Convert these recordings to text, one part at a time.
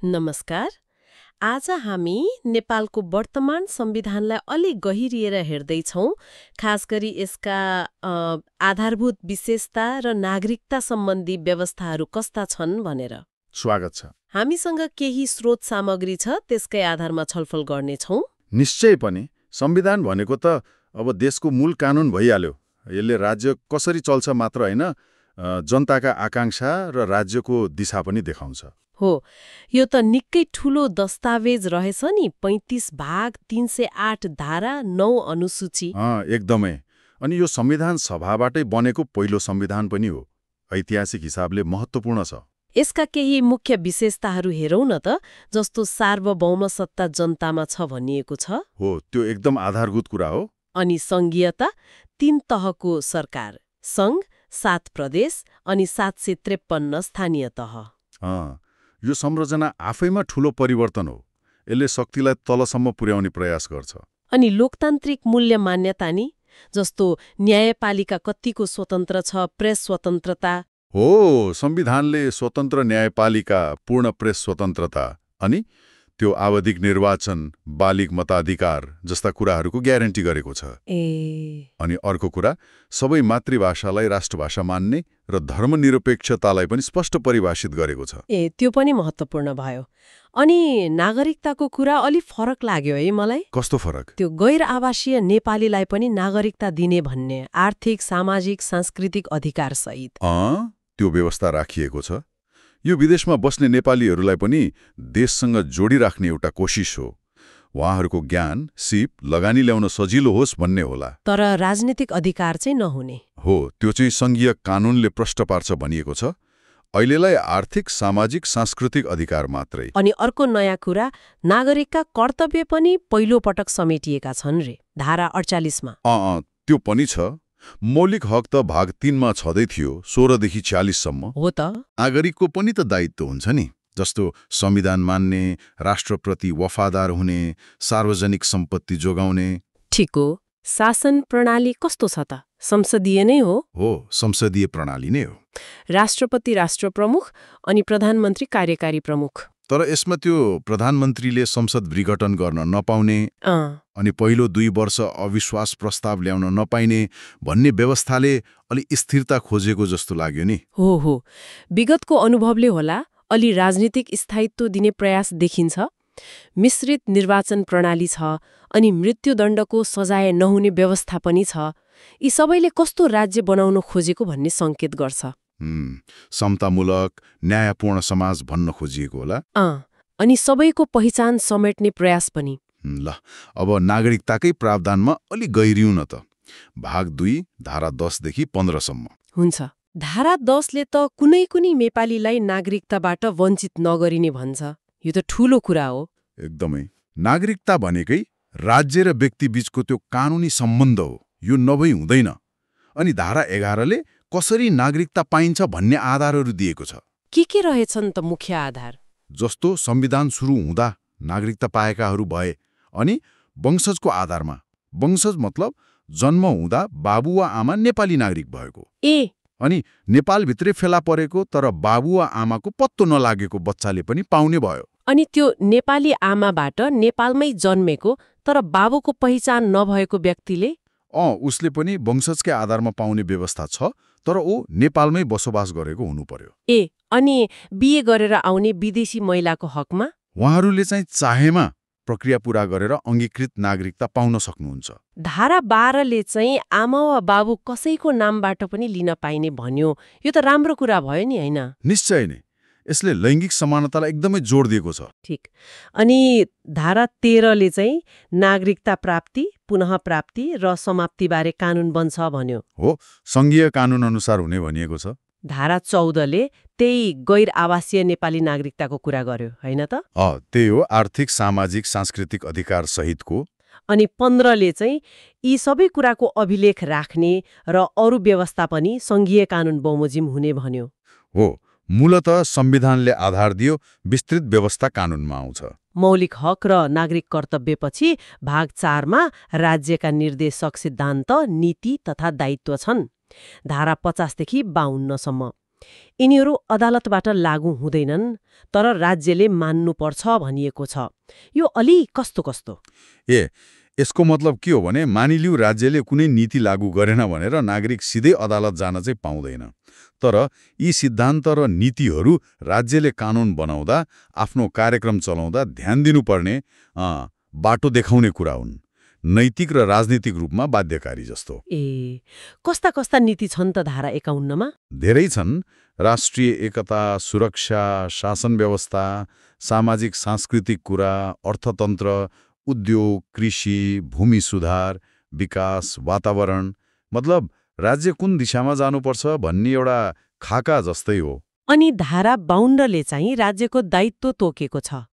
नमस्कार। आज हामी नेपालको वर्तमान संविधानलाई अलि गहिरिएर हेर्दैछौँ, खास गरी यसका आधारभूत विशेषता र नागरिकता सम्बन्धी व्यवस्थाहरू कस्ता छन् भनेर। स्वागत छ। हामीसँग केही स्रोत सामग्री छ, त्यसकै आधारमा छलफल गर्नेछौँ। निश्चय पनि संविधान भनेको त अब देशको मूल कानुन भइहाल्यो। यसले राज्य कसरी चल्छ मात्र होइन, जनताका आकांक्षा र राज्यको दिशा पनि देखाउँछ। हो, यो त निकै ठूलो दस्तावेज रहेछ नि। 35 भाग, 308 धारा, 9 अनुसूची। एकदमै। अनि यो संविधान सभाबाटै बनेको पहिलो संविधान पनि हो। ऐतिहासिक हिसाबले महत्त्वपूर्ण छ। यसका केही मुख्य विशेषताहरू हेरौँ न त, जस्तो सार्वभौम सत्ता जनतामा छ भनिएको छ। हो, त्यो एकदम आधारभूत कुरा हो। अनि संघीयता, 3 तहको सरकार, संघ, 7 प्रदेश अनि 753 स्थानीय तह। यो संरचना आफैमा ठूलो परिवर्तन हो। यसले शक्तिलाई तलसम्म पुर्याउने प्रयास गर्छ। अनि लोकतान्त्रिक मूल्य मान्यता नि, जस्तो न्यायपालिका कतिको स्वतन्त्र छ, प्रेस स्वतन्त्रता। हो, संविधानले स्वतन्त्र न्यायपालिका, पूर्ण प्रेस स्वतन्त्रता अनि त्यो आवधिक निर्वाचन, बालिग मताधिकार जस्ता कुराहरूको ग्यारेन्टी गरेको छ। अनि अर्को कुरा, सबै मातृभाषालाई राष्ट्रभाषा मान्ने र धर्मनिरपेक्षतालाई पनि स्पष्ट परिभाषित गरेको छ। त्यो पनि महत्त्वपूर्ण भयो। अनि नागरिकताको कुरा अलि फरक लाग्यो है मलाई। कस्तो फरक? त्यो गैर आवासीय नेपालीलाई पनि नागरिकता दिने भन्ने, आर्थिक, सामाजिक, सांस्कृतिक अधिकार सहित। त्यो व्यवस्था राखिएको छ। यो विदेशमा बस्ने नेपालीहरूलाई पनि देशसँग जोडिराख्ने एउटा कोसिस हो। उहाँहरूको ज्ञान, सिप, लगानी ल्याउन सजिलो होस् भन्ने होला। तर राजनीतिक अधिकार चाहिँ नहुने हो, त्यो चाहिँ संघीय कानूनले प्रष्ट पार्छ भनिएको छ। अहिलेलाई आर्थिक, सामाजिक, सांस्कृतिक अधिकार मात्रै। अनि अर्को नयाँ कुरा, नागरिकका कर्तव्य पनि पहिलो पटक समेटिएका छन् रे, धारा 48 मा। त्यो पनि छ। मौलिक हक त भाग 3 मा छँदै थियो, 16 देखि 46 सम्म। हो त। नागरिकको पनि त दायित्व हुन्छ नि, जस्तो संविधान मान्ने, राष्ट्रप्रति वफादार हुने, सार्वजनिक सम्पत्ति जोगाउने। ठिक हो। शासन प्रणाली कस्तो छ त? संसदीय नै हो? हो, संसदीय प्रणाली नै हो। राष्ट्रपति राष्ट्रप्रमुख अनि प्रधानमन्त्री कार्यकारी प्रमुख। तर यसमा त्यो प्रधानमन्त्रीले संसद विघटन गर्न नपाउने अनि पहिलो 2 वर्ष अविश्वास प्रस्ताव ल्याउन नपाइने भन्ने व्यवस्थाले अलि स्थिरता खोजेको जस्तो लाग्यो नि। हो, विगतको अनुभवले होला अलि राजनीतिक स्थायित्व दिने प्रयास देखिन्छ। मिश्रित निर्वाचन प्रणाली छ अनि मृत्युदण्डको सजाय नहुने व्यवस्था पनि छ। यी सबैले कस्तो राज्य बनाउन खोजेको भन्ने संकेत गर्छ। समतामूलक, न्यायपूर्ण समाज भन्न खोजिएको होला। अनि सबैको पहिचान समेट्ने प्रयास पनि। ल, अब नागरिकताकै प्रावधानमा अलि गहिरियौँ न त। भाग 2, धारा 10 देखि 15 सम्म। हुन्छ। धारा 10 ले त कुनै नेपालीलाई नागरिकताबाट वञ्चित नगरिने भन्छ। यो त ठूलो कुरा हो। एकदमै। नागरिकता भनेकै राज्य र व्यक्ति बीचको त्यो कानुनी सम्बन्ध हो। यो नभई हुँदैन। अनि धारा 11 ले कसरी नागरिकता पाइन्छ भन्ने आधारहरू दिएको छ। के रहेछन् त मुख्य आधार? जस्तो संविधान सुरु हुँदा नागरिकता पाएकाहरू भए अनि वंशजको आधारमा। वंशज मतलब जन्म हुँदा बाबु वा आमा नेपाली नागरिक भएको। अनि नेपालभित्रै फेला परेको तर बाबु वा आमाको पत्तो नलागेको बच्चाले पनि पाउने भयो। अनि त्यो नेपाली आमाबाट नेपालमै जन्मेको तर बाबुको पहिचान नभएको व्यक्तिले? उसले पनि वंशजकै आधारमा पाउने व्यवस्था छ, तर ऊ नेपालमै बसोबास गरेको हुनु पर्यो। अनि बिए गरेर आउने विदेशी महिलाको हकमा? उहाँहरूले चाहिँ चाहेमा प्रक्रिया पूरा गरेर अङ्गीकृत नागरिकता पाउन सक्नुहुन्छ। धारा 12 ले चाहिँ आमा वा बाबु कसैको नामबाट पनि लिन पाइने भन्यो। यो त राम्रो कुरा भयो नि, होइन? निश्चय नै। यसले लैङ्गिक समानतालाई एकदमै जोड दिएको छ। ठिक। अनि धारा 13 ले चाहिँ नागरिकता प्राप्ति, पुनः प्राप्ति र समाप्तिबारे कानुन बन्छ भन्यो। हो, संघीय कानुन अनुसार हुने भनिएको छ। धारा 14 ले त्यही गैर आवासीय नेपाली नागरिकताको कुरा गर्यो, होइन त? त्यही हो, आर्थिक, सामाजिक, सांस्कृतिक अधिकार सहितको। अनि 15 ले चाहिँ यी सबै कुराको अभिलेख राख्ने र अरू व्यवस्था पनि संघीय कानुन बमोजिम हुने भन्यो। हो, मूलतः संविधानले आधार दियो, विस्तृत व्यवस्था कानुनमा आउँछ। मौलिक हक र नागरिक कर्तव्यपछि भाग 4 मा राज्यका निर्देशक सिद्धान्त, नीति तथा दायित्व छन्। धारा 50 देखि 52 सम्म। यिनीहरू अदालतबाट लागू हुँदैनन्, तर राज्यले मान्नुपर्छ भनिएको छ। यो अलि कस्तो कस्तो? यसको मतलब के हो भने, मानिलिऊ राज्यले कुनै नीति लागू गरेन भनेर नागरिक सिधै अदालत जान चाहिँ पाउँदैन। तर यी सिद्धान्त र नीतिहरू राज्यले कानून बनाउँदा, आफ्नो कार्यक्रम चलाउँदा ध्यान दिनुपर्ने बाटो देखाउने कुरा हुन्, नैतिक र राजनीतिक रूपमा बाध्यकारी जस्तो। कस्ता कस्ता नीति छन् त धारा 51मा? धेरै छन्। राष्ट्रिय एकता, सुरक्षा, शासन व्यवस्था, सामाजिक सांस्कृतिक कुरा, अर्थतन्त्र, उद्योग, कृषि, भूमि सुधार, विकास, वातावरण, मतलब राज्य कुन दिशामा जानुपर्छ भन्ने एउटा खाका जस्तै हो। अनि धारा 52ले चाहिँ राज्यको दायित्व तोकेको छ।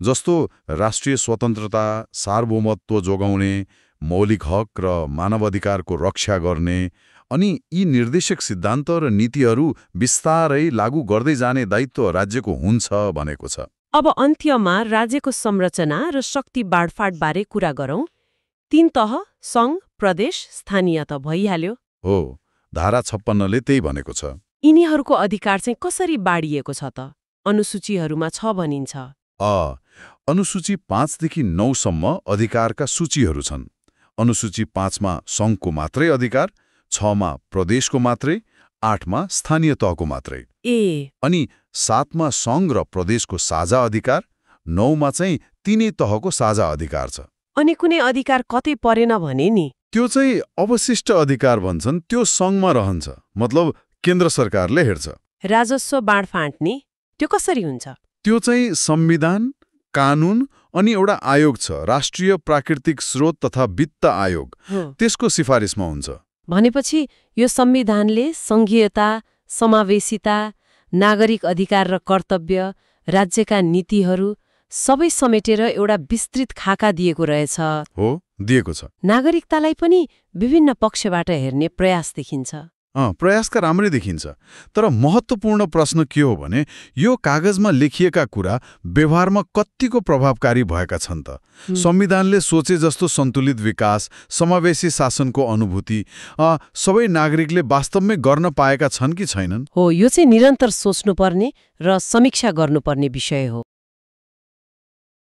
जस्तो राष्ट्रिय स्वतन्त्रता, सार्वभौमत्व जोगाउने, मौलिक हक र मानवाधिकारको रक्षा गर्ने, अनि यी निर्देशक सिद्धान्त र नीतिहरू बिस्तारै लागू गर्दै जाने दायित्व राज्यको हुन्छ भनेको छ। अब अन्त्यमा राज्यको संरचना र शक्ति बाँडफाँड बारे कुरा गरौँ। 3 तह, सङ्घ, प्रदेश, स्थानीय त भइहाल्यो। हो, धारा 56ले त्यही भनेको छ। यिनीहरूको अधिकार चाहिँ कसरी बाँडिएको छ त? अनुसूचीहरूमा छ भनिन्छ। अनुसूची 5 देखि 9 सम्म अधिकारका सूचीहरू छन्। अनुसूची 5 मा सङ्घको मात्रै अधिकार, 6 मा प्रदेशको मात्रै, 8 मा स्थानीय तहको मात्रै। अनि 7 मा सङ्घ र प्रदेशको साझा अधिकार, 9 मा चाहिँ तीनै तहको साझा अधिकार छ। अनि कुनै अधिकार कतै परेन भने नि? त्यो चाहिँ अवशिष्ट अधिकार भन्छन्, त्यो सङ्घमा रहन्छ, मतलब केन्द्र सरकारले हेर्छ। राजस्व बाँडफाँड नि त्यो कसरी हुन्छ? त्यो चाहिँ संविधान, कानून अनि एउटा आयोग छ, राष्ट्रिय प्राकृतिक स्रोत तथा वित्त आयोग, त्यसको सिफारिसमा हुन्छ। भनेपछि यो संविधानले संघीयता, समावेशिता, नागरिक अधिकार र कर्तव्य, राज्यका नीतिहरू सबै समेटेर एउटा विस्तृत खाका दिएको रहेछ। हो, दिएको छ। नागरिकतालाई पनि विभिन्न पक्षबाट हेर्ने प्रयास देखिन्छ। प्रयासका राम्रै देखिन्छ। तर महत्त्वपूर्ण प्रश्न के हो भने, यो कागजमा लेखिएका कुरा व्यवहारमा कत्तिको प्रभावकारी भएका छन् त? संविधानले सोचे जस्तो सन्तुलित विकास, समावेशी शासनको अनुभूति सबै नागरिकले वास्तवमै गर्न पाएका छन् कि छैनन्? हो, यो चाहिँ निरन्तर सोच्नुपर्ने र समीक्षा गर्नुपर्ने विषय हो।